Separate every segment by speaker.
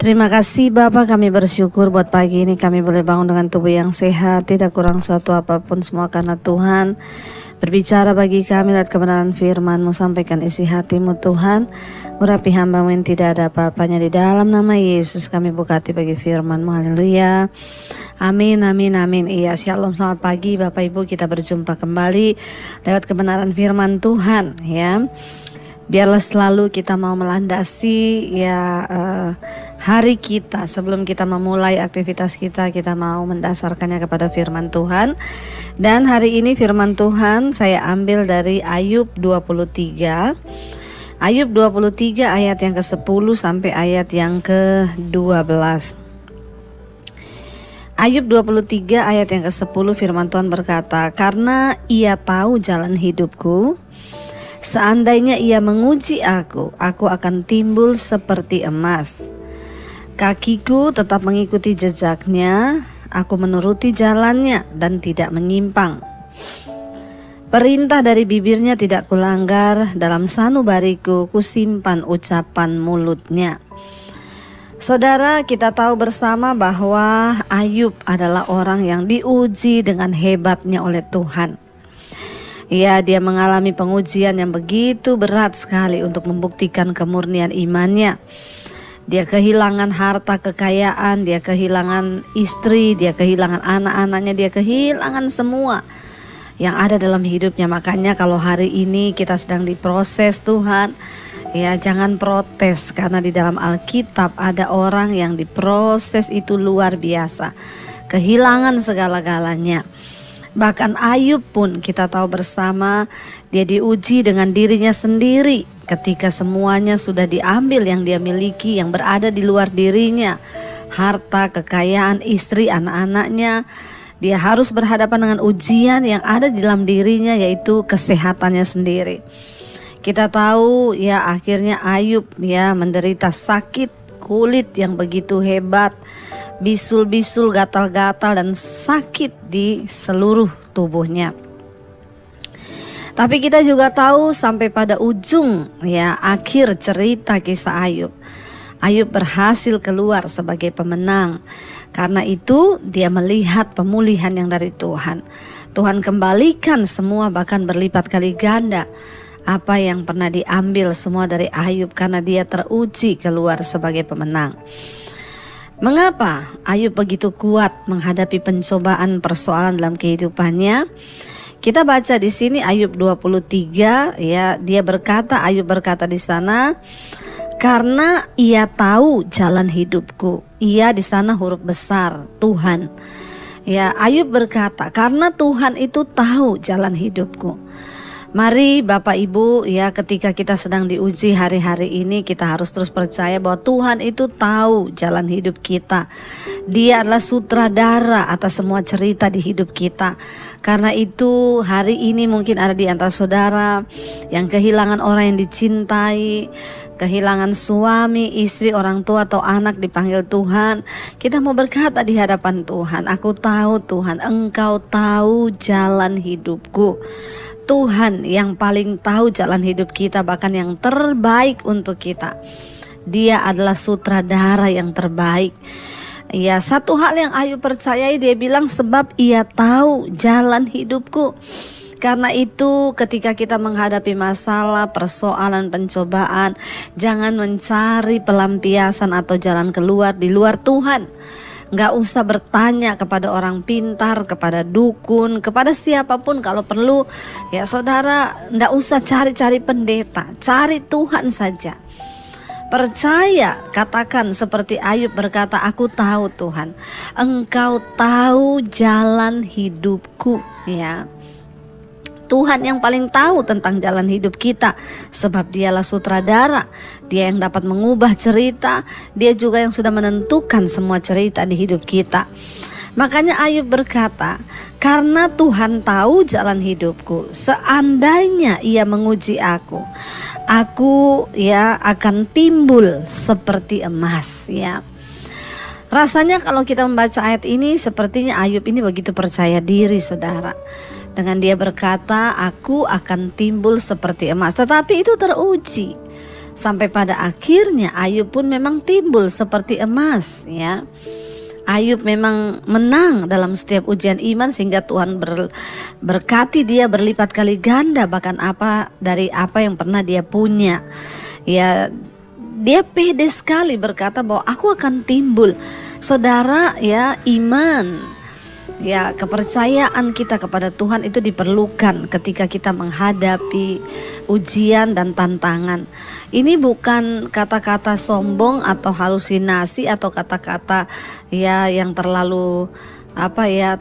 Speaker 1: Terima kasih Bapak, kami bersyukur buat pagi ini kami boleh bangun dengan tubuh yang sehat, tidak kurang suatu apapun, semua karena Tuhan berbicara bagi kami lewat kebenaran firman-Mu. Sampaikan isi hati-Mu Tuhan, urapi hamba-Mu yang tidak ada apa-apanya. Di dalam nama Yesus kami buka hati bagi firman-Mu. Haleluya. Amin, amin, amin. Iya, shalom, selamat pagi Bapak Ibu, kita berjumpa kembali lewat kebenaran firman Tuhan ya. Biarlah selalu kita mau melandasi hari kita. Sebelum kita memulai aktivitas kita mau mendasarkannya kepada firman Tuhan. Dan hari ini firman Tuhan saya ambil dari Ayub 23. Ayub 23 ayat yang ke-10 sampai ayat yang ke-12. Ayub 23 ayat yang ke-10 firman Tuhan berkata, "Karena ia tahu jalan hidupku, seandainya ia menguji aku akan timbul seperti emas. Kakiku tetap mengikuti jejaknya, aku menuruti jalannya dan tidak menyimpang. Perintah dari bibirnya tidak kulanggar, dalam sanubariku kusimpan ucapan mulutnya." Saudara, kita tahu bersama bahwa Ayub adalah orang yang diuji dengan hebatnya oleh Tuhan. Ya, dia mengalami pengujian yang begitu berat sekali untuk membuktikan kemurnian imannya. Dia kehilangan harta kekayaan, dia kehilangan istri, dia kehilangan anak-anaknya, dia kehilangan semua yang ada dalam hidupnya. Makanya kalau hari ini kita sedang diproses Tuhan, ya jangan protes, karena di dalam Alkitab ada orang yang diproses itu luar biasa, kehilangan segala-galanya. Bahkan Ayub pun kita tahu bersama, dia diuji dengan dirinya sendiri ketika semuanya sudah diambil yang dia miliki, yang berada di luar dirinya, harta, kekayaan, istri, anak-anaknya. Dia harus berhadapan dengan ujian yang ada di dalam dirinya, yaitu kesehatannya sendiri. Kita tahu ya akhirnya Ayub ya menderita sakit kulit yang begitu hebat, bisul-bisul, gatal-gatal dan sakit di seluruh tubuhnya. Tapi kita juga tahu sampai pada ujung ya akhir cerita kisah Ayub, Ayub berhasil keluar sebagai pemenang. Karena itu dia melihat pemulihan yang dari Tuhan. Tuhan kembalikan semua, bahkan berlipat kali ganda apa yang pernah diambil semua dari Ayub, karena dia teruji keluar sebagai pemenang. Mengapa Ayub begitu kuat menghadapi pencobaan persoalan dalam kehidupannya? Kita baca di sini Ayub 23 ya, Ayub berkata di sana, "Karena ia tahu jalan hidupku." Ia di sana huruf besar, Tuhan. Ya, Ayub berkata, "Karena Tuhan itu tahu jalan hidupku." Mari Bapak Ibu ya, ketika kita sedang diuji hari-hari ini, kita harus terus percaya bahwa Tuhan itu tahu jalan hidup kita. Dia adalah sutradara atas semua cerita di hidup kita. Karena itu hari ini mungkin ada di antara saudara yang kehilangan orang yang dicintai, kehilangan suami, istri, orang tua atau anak, dipanggil Tuhan. Kita mau berkata di hadapan Tuhan, "Aku tahu Tuhan, Engkau tahu jalan hidupku." Tuhan yang paling tahu jalan hidup kita, bahkan yang terbaik untuk kita. Dia adalah sutradara yang terbaik. Ya, satu hal yang Ayub percayai, dia bilang, "Sebab ia tahu jalan hidupku." Karena itu ketika kita menghadapi masalah, persoalan, pencobaan, jangan mencari pelampiasan atau jalan keluar di luar Tuhan. Gak usah bertanya kepada orang pintar, kepada dukun, kepada siapapun. Kalau perlu ya saudara, gak usah cari-cari pendeta, cari Tuhan saja. Percaya, katakan seperti Ayub berkata, "Aku tahu Tuhan, Engkau tahu jalan hidupku." Ya, Tuhan yang paling tahu tentang jalan hidup kita, sebab dialah sutradara. Dia yang dapat mengubah cerita, dia juga yang sudah menentukan semua cerita di hidup kita. Makanya Ayub berkata, "Karena Tuhan tahu jalan hidupku, seandainya ia menguji aku ya akan timbul seperti emas." Ya, rasanya kalau kita membaca ayat ini, sepertinya Ayub ini begitu percaya diri saudara. Dengan dia berkata, "Aku akan timbul seperti emas." Tetapi itu teruji. Sampai pada akhirnya Ayub pun memang timbul seperti emas, ya. Ayub memang menang dalam setiap ujian iman sehingga Tuhan berkati dia berlipat kali ganda bahkan dari apa yang pernah dia punya. Ya, dia pede sekali berkata bahwa aku akan timbul. Saudara, ya, iman, ya, kepercayaan kita kepada Tuhan itu diperlukan ketika kita menghadapi ujian dan tantangan. Ini bukan kata-kata sombong atau halusinasi atau kata-kata ya yang terlalu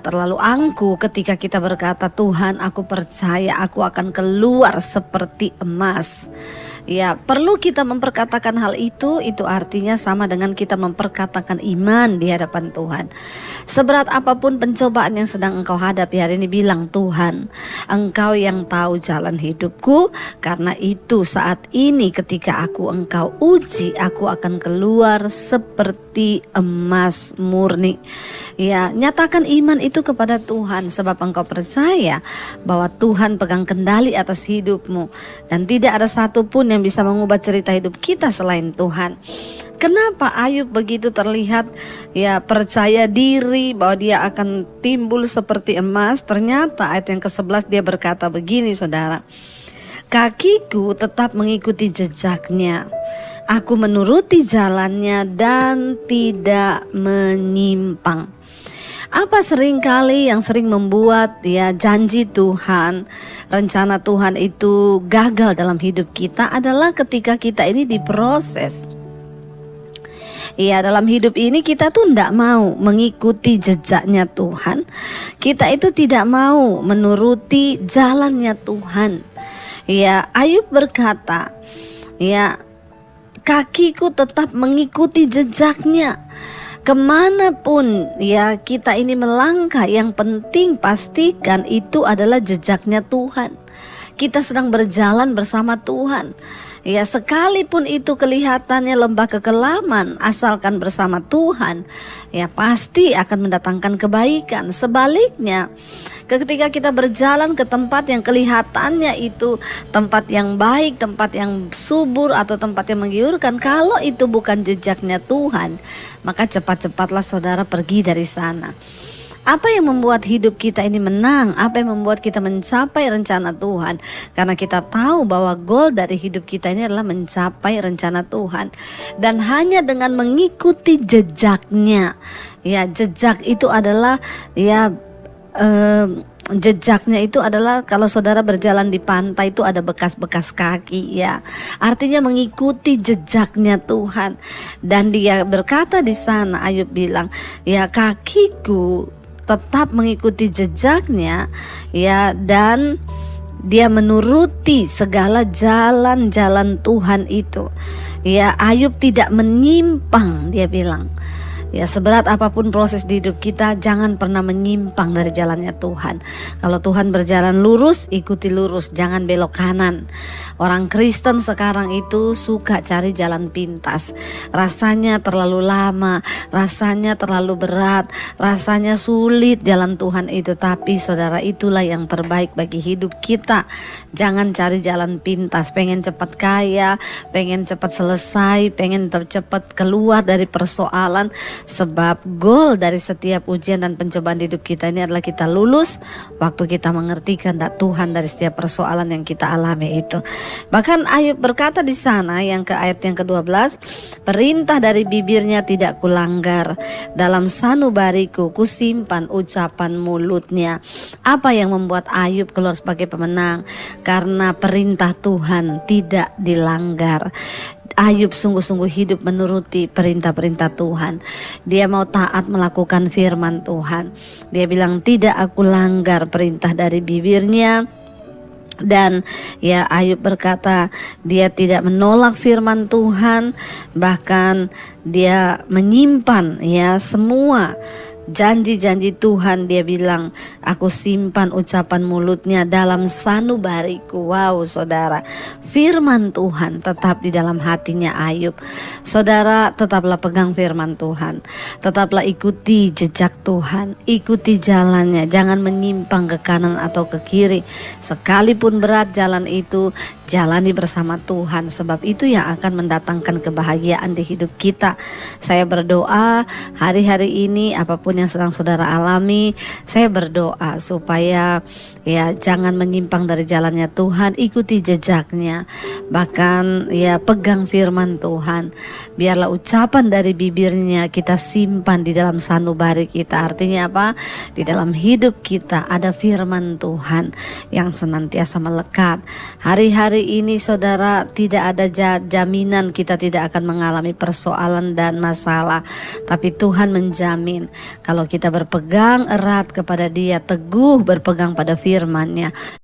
Speaker 1: terlalu angkuh ketika kita berkata, Tuhan, aku percaya aku akan keluar seperti emas. Ya, perlu kita memperkatakan hal itu artinya sama dengan kita memperkatakan iman di hadapan Tuhan. Seberat apapun pencobaan yang sedang engkau hadapi hari ini, bilang, Tuhan, engkau yang tahu jalan hidupku, karena itu saat ini ketika engkau uji, aku akan keluar seperti emas murni. Ya, nyatakan iman itu kepada Tuhan sebab engkau percaya bahwa Tuhan pegang kendali atas hidupmu dan tidak ada satupun yang bisa mengubah cerita hidup kita selain Tuhan. Kenapa Ayub begitu terlihat ya percaya diri bahwa dia akan timbul seperti emas? Ternyata ayat yang ke-11 dia berkata begini, saudara. Kakiku tetap mengikuti jejaknya. Aku menuruti jalannya dan tidak menyimpang. Apa seringkali yang sering membuat ya janji Tuhan, rencana Tuhan itu gagal dalam hidup kita adalah ketika kita ini diproses. Ya, dalam hidup ini kita tuh tidak mau mengikuti jejaknya Tuhan. Kita itu tidak mau menuruti jalannya Tuhan. Ya, Ayub berkata, ya, kakiku tetap mengikuti jejaknya. Kemanapun ya kita ini melangkah, yang penting pastikan itu adalah jejaknya Tuhan. Kita sedang berjalan bersama Tuhan. Ya, sekalipun itu kelihatannya lembah kekelaman, asalkan bersama Tuhan, ya pasti akan mendatangkan kebaikan. Sebaliknya, ketika kita berjalan ke tempat yang kelihatannya itu tempat yang baik, tempat yang subur atau tempat yang menggiurkan, kalau itu bukan jejaknya Tuhan, maka cepat-cepatlah saudara pergi dari sana. Apa yang membuat hidup kita ini menang? Apa yang membuat kita mencapai rencana Tuhan? Karena kita tahu bahwa goal dari hidup kita ini adalah mencapai rencana Tuhan. Dan hanya dengan mengikuti jejaknya. Ya, jejak itu adalah jejaknya itu adalah kalau saudara berjalan di pantai itu ada bekas-bekas kaki, ya. Artinya mengikuti jejaknya Tuhan. Dan dia berkata di sana, Ayub bilang, ya, kakiku tetap mengikuti jejaknya, ya, dan dia menuruti segala jalan-jalan Tuhan itu. Ya, Ayub tidak menyimpang, dia bilang. Ya, seberat apapun proses di hidup kita, jangan pernah menyimpang dari jalannya Tuhan. Kalau Tuhan berjalan lurus, ikuti lurus, jangan belok kanan. Orang Kristen sekarang itu suka cari jalan pintas. Rasanya terlalu lama, rasanya terlalu berat, rasanya sulit jalan Tuhan itu. Tapi saudara, itulah yang terbaik bagi hidup kita. Jangan cari jalan pintas, pengen cepat kaya, pengen cepat selesai, pengen cepat keluar dari persoalan. Sebab goal dari setiap ujian dan pencobaan hidup kita ini adalah kita lulus waktu kita mengerti kehendak Tuhan dari setiap persoalan yang kita alami itu. Bahkan Ayub berkata di sana yang ke ayat yang ke-12, perintah dari bibirnya tidak kulanggar, dalam sanubariku kusimpan ucapan mulutnya. Apa yang membuat Ayub keluar sebagai pemenang? Karena perintah Tuhan tidak dilanggar. Ayub sungguh-sungguh hidup menuruti perintah-perintah Tuhan. Dia mau taat melakukan firman Tuhan. Dia bilang, tidak aku langgar perintah dari bibirnya. Dan ya, Ayub berkata dia tidak menolak firman Tuhan, bahkan dia menyimpan ya semua Janji-janji Tuhan, dia bilang, aku simpan ucapan mulutnya dalam sanubariku. Wow saudara, firman Tuhan tetap di dalam hatinya Ayub. Saudara, tetaplah pegang firman Tuhan, tetaplah ikuti jejak Tuhan, ikuti jalannya, jangan menyimpang ke kanan atau ke kiri. Sekalipun berat jalan itu, jalani bersama Tuhan, sebab itu yang akan mendatangkan kebahagiaan di hidup kita. Saya berdoa hari-hari ini apapun yang sedang saudara alami, saya berdoa supaya ya jangan menyimpang dari jalannya Tuhan, ikuti jejaknya, bahkan ya pegang firman Tuhan. Biarlah ucapan dari bibirnya kita simpan di dalam sanubari kita. Artinya apa? Di dalam hidup kita ada firman Tuhan yang senantiasa melekat. Hari-hari ini saudara, tidak ada jaminan kita tidak akan mengalami persoalan dan masalah, tapi Tuhan menjamin kalau kita berpegang erat kepada Dia, teguh berpegang pada firman-Nya,